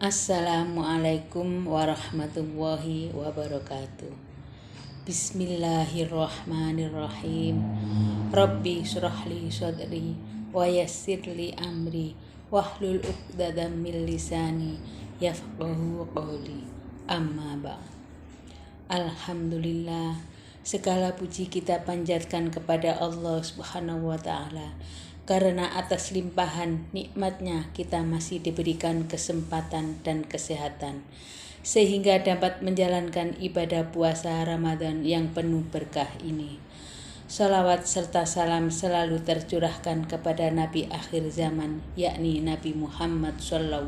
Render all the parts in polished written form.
Assalamualaikum warahmatullahi wabarakatuh. Bismillahirrahmanirrahim. Rabbi syrahli sadri wa yassirli amri wahlul 'uqdatam min lisani yafqahu qawli. Amma ba'd. Alhamdulillah, segala puji kita panjatkan kepada Allah Subhanahu wa taala. Karena atas limpahan nikmatnya kita masih diberikan kesempatan dan kesehatan, sehingga dapat menjalankan ibadah puasa Ramadan yang penuh berkah ini. Salawat serta salam selalu tercurahkan kepada Nabi akhir zaman, yakni Nabi Muhammad SAW.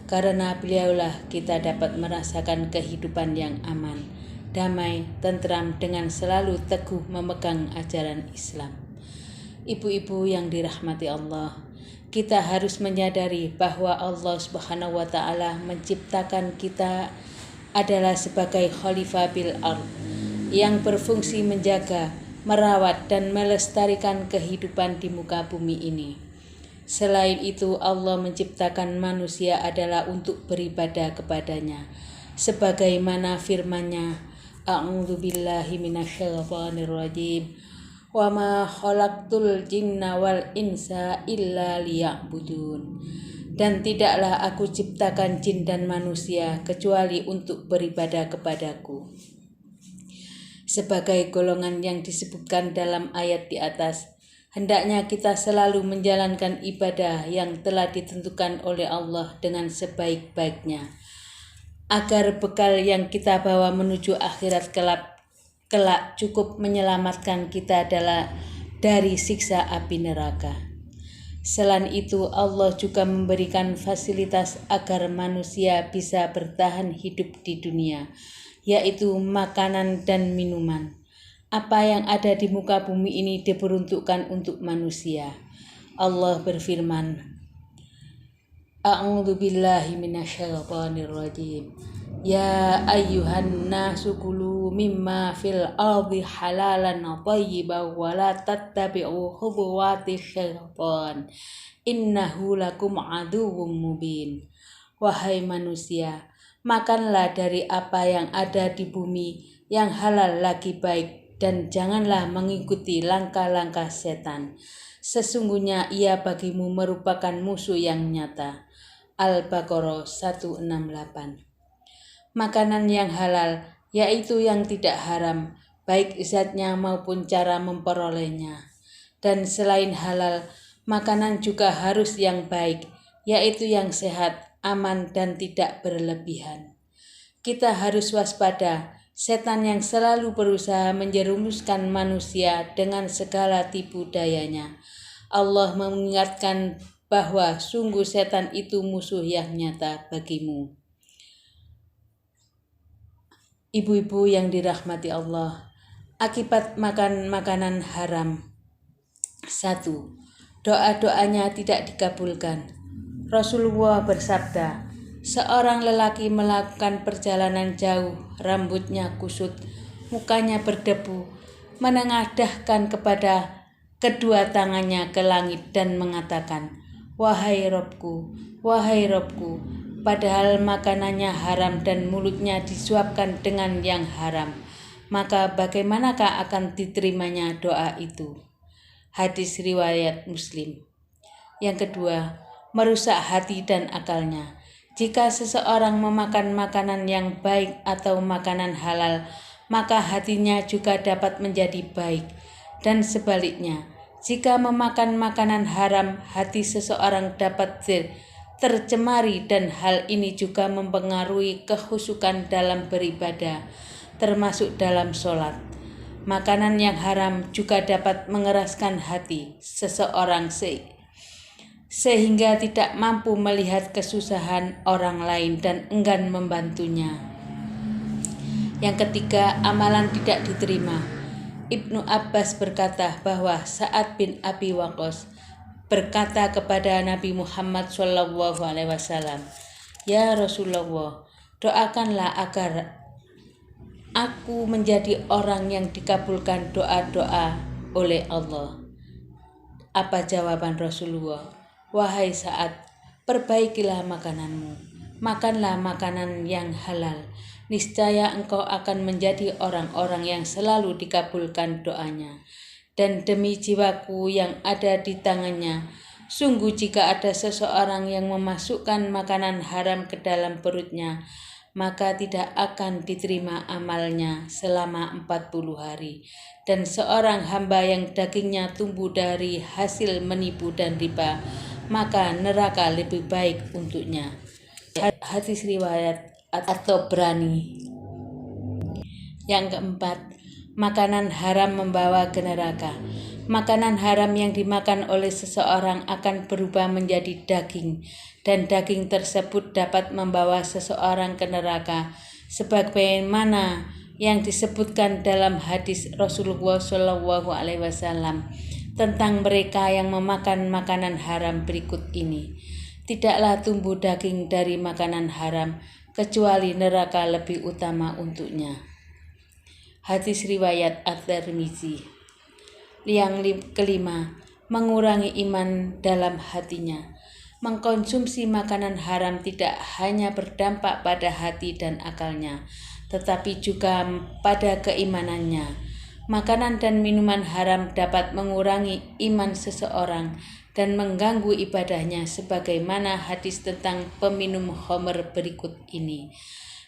Karena beliaulah kita dapat merasakan kehidupan yang aman, damai, tentram dengan selalu teguh memegang ajaran Islam. Ibu-ibu yang dirahmati Allah, kita harus menyadari bahwa Allah Subhanahu wa taala menciptakan kita adalah sebagai khalifah bil ardh yang berfungsi menjaga, merawat dan melestarikan kehidupan di muka bumi ini. Selain itu, Allah menciptakan manusia adalah untuk beribadah kepadanya. Sebagaimana firman-Nya, A'udzubillahi minasyaitonirrajim. Wa ma khalaqtul jinna wal insa illa liya'budun. Dan tidaklah aku ciptakan jin dan manusia kecuali untuk beribadah kepadaku. Sebagai golongan yang disebutkan dalam ayat di atas, hendaknya kita selalu menjalankan ibadah yang telah ditentukan oleh Allah dengan sebaik-baiknya, agar bekal yang kita bawa menuju akhirat kelak cukup menyelamatkan kita adalah dari siksa api neraka. Selain itu, Allah juga memberikan fasilitas agar manusia bisa bertahan hidup di dunia, yaitu makanan dan minuman. Apa yang ada di muka bumi ini diperuntukkan untuk manusia. Allah berfirman, A'udzubillahi minasyaitonirrajim. Ya ayyuhan nasu kulu mimma fil ardi halalan thayyiban wa la tattabi'u khutuwati syaitan innahu lakum aduwwum mubin. Wahai manusia, makanlah dari apa yang ada di bumi yang halal lagi baik, dan janganlah mengikuti langkah-langkah setan. Sesungguhnya ia bagimu merupakan musuh yang nyata. Al-Baqarah 168. Makanan yang halal, yaitu yang tidak haram, baik zatnya maupun cara memperolehnya. Dan selain halal, makanan juga harus yang baik, yaitu yang sehat, aman, dan tidak berlebihan. Kita harus waspada setan yang selalu berusaha menjerumuskan manusia dengan segala tipu dayanya. Allah mengingatkan bahwa sungguh setan itu musuh yang nyata bagimu. Ibu-ibu yang dirahmati Allah, akibat makan makanan haram. 1. Doa-doanya tidak dikabulkan. Rasulullah bersabda, seorang lelaki melakukan perjalanan jauh, rambutnya kusut, mukanya berdebu, menengadahkan kepada kedua tangannya ke langit dan mengatakan, Wahai Robku, padahal makanannya haram dan mulutnya disuapkan dengan yang haram, maka bagaimanakah akan diterimanya doa itu? Hadis riwayat Muslim. Yang kedua, merusak hati dan akalnya. Jika seseorang memakan makanan yang baik atau makanan halal, maka hatinya juga dapat menjadi baik. Dan sebaliknya, jika memakan makanan haram, hati seseorang dapat tercemari, dan hal ini juga mempengaruhi kekhusyukan dalam beribadah, termasuk dalam sholat. Makanan yang haram juga dapat mengeraskan hati seseorang sehingga tidak mampu melihat kesusahan orang lain dan enggan membantunya. Yang ketiga, amalan tidak diterima. Ibnu Abbas berkata bahwa Sa'ad bin Abi Waqqas berkata kepada Nabi Muhammad SAW, Ya Rasulullah, doakanlah agar aku menjadi orang yang dikabulkan doa-doa oleh Allah. Apa jawaban Rasulullah? Wahai Sa'ad, perbaikilah makananmu, makanlah makanan yang halal. Niscaya engkau akan menjadi orang-orang yang selalu dikabulkan doanya. Dan demi jiwaku yang ada di tangannya, sungguh jika ada seseorang yang memasukkan makanan haram ke dalam perutnya, maka tidak akan diterima amalnya selama 40 hari. Dan seorang hamba yang dagingnya tumbuh dari hasil menipu dan riba, maka neraka lebih baik untuknya. Hadis riwayat At-Tabrani. Yang keempat, makanan haram membawa ke neraka. Makanan haram yang dimakan oleh seseorang akan berubah menjadi daging, dan daging tersebut dapat membawa seseorang ke neraka, sebagaimana yang disebutkan dalam hadis Rasulullah SAW tentang mereka yang memakan makanan haram berikut ini. Tidaklah tumbuh daging dari makanan haram, kecuali neraka lebih utama untuknya. Hadis riwayat At-Tirmizi. Yang kelima, mengurangi iman dalam hatinya. Mengkonsumsi makanan haram tidak hanya berdampak pada hati dan akalnya, tetapi juga pada keimanannya. Makanan dan minuman haram dapat mengurangi iman seseorang dan mengganggu ibadahnya, sebagaimana hadis tentang peminum khamr berikut ini.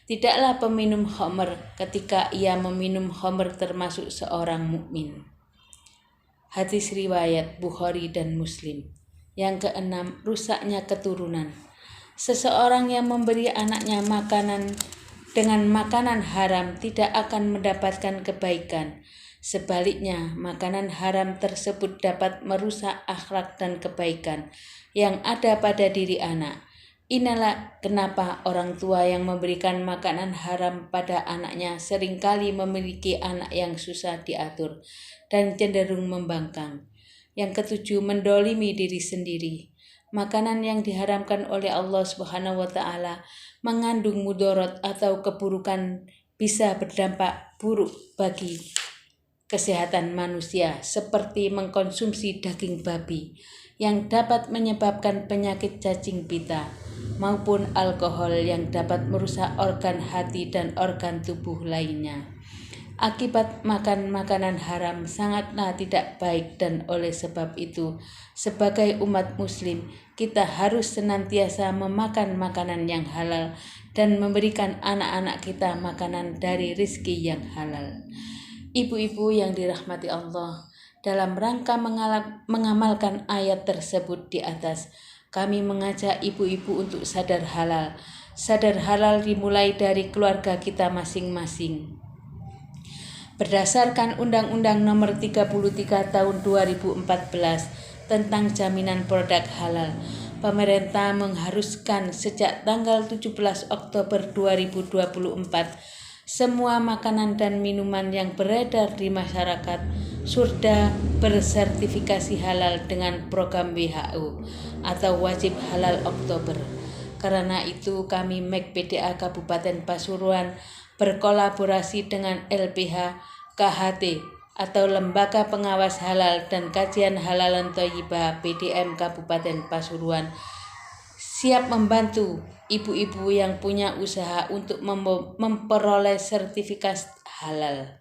Tidaklah peminum khamr ketika ia meminum khamr termasuk seorang mukmin. Hadis riwayat Bukhari dan Muslim. Yang keenam, rusaknya keturunan. Seseorang yang memberi anaknya makanan dengan makanan haram tidak akan mendapatkan kebaikan. Sebaliknya, makanan haram tersebut dapat merusak akhlak dan kebaikan yang ada pada diri anak. Inilah kenapa orang tua yang memberikan makanan haram pada anaknya seringkali memiliki anak yang susah diatur dan cenderung membangkang. Yang ketujuh, mendolimi diri sendiri. Makanan yang diharamkan oleh Allah SWT mengandung mudarat atau keburukan, bisa berdampak buruk bagi kesehatan manusia, seperti mengkonsumsi daging babi yang dapat menyebabkan penyakit cacing pita, maupun alkohol yang dapat merusak organ hati dan organ tubuh lainnya. Akibat makan makanan haram sangatlah tidak baik, dan oleh sebab itu, sebagai umat muslim, kita harus senantiasa memakan makanan yang halal dan memberikan anak-anak kita makanan dari rezeki yang halal. Ibu-ibu yang dirahmati Allah, dalam rangka mengamalkan ayat tersebut di atas, kami mengajak ibu-ibu untuk sadar halal. Sadar halal dimulai dari keluarga kita masing-masing. Berdasarkan Undang-Undang Nomor 33 Tahun 2014 tentang jaminan produk halal, pemerintah mengharuskan sejak tanggal 17 Oktober 2024 semua makanan dan minuman yang beredar di masyarakat sudah bersertifikasi halal dengan program WHO atau Wajib Halal Oktober. Karena itu kami MAG-PDA Kabupaten Pasuruan berkolaborasi dengan LPH KHT atau Lembaga Pengawas Halal dan Kajian Halalan Thayyibah PDM Kabupaten Pasuruan siap membantu ibu-ibu yang punya usaha untuk memperoleh sertifikat halal.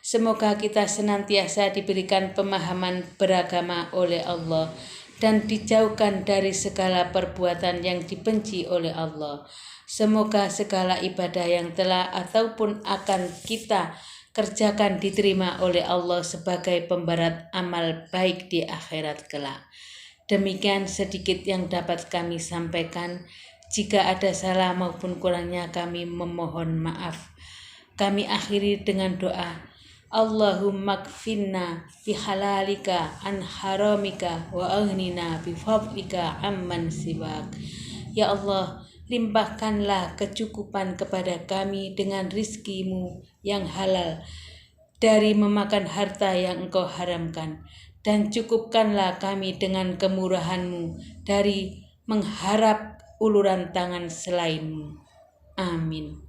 Semoga kita senantiasa diberikan pemahaman beragama oleh Allah dan dijauhkan dari segala perbuatan yang dibenci oleh Allah. Semoga segala ibadah yang telah ataupun akan kita kerjakan diterima oleh Allah sebagai pemberat amal baik di akhirat kelak. Demikian sedikit yang dapat kami sampaikan. Jika ada salah maupun kurangnya, kami memohon maaf. Kami akhiri dengan doa. Allahumma kfinna bihalalika an haramika wa aghnina bifadlika amman siwak. Ya Allah, limpahkanlah kecukupan kepada kami dengan rizki-Mu yang halal dari memakan harta yang Engkau haramkan, dan cukupkanlah kami dengan kemurahan-Mu dari mengharap uluran tangan selain-Mu. Amin.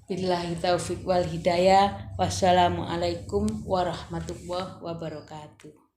Billahi taufiq wal hidayah. Wassalamualaikum warahmatullahi wabarakatuh.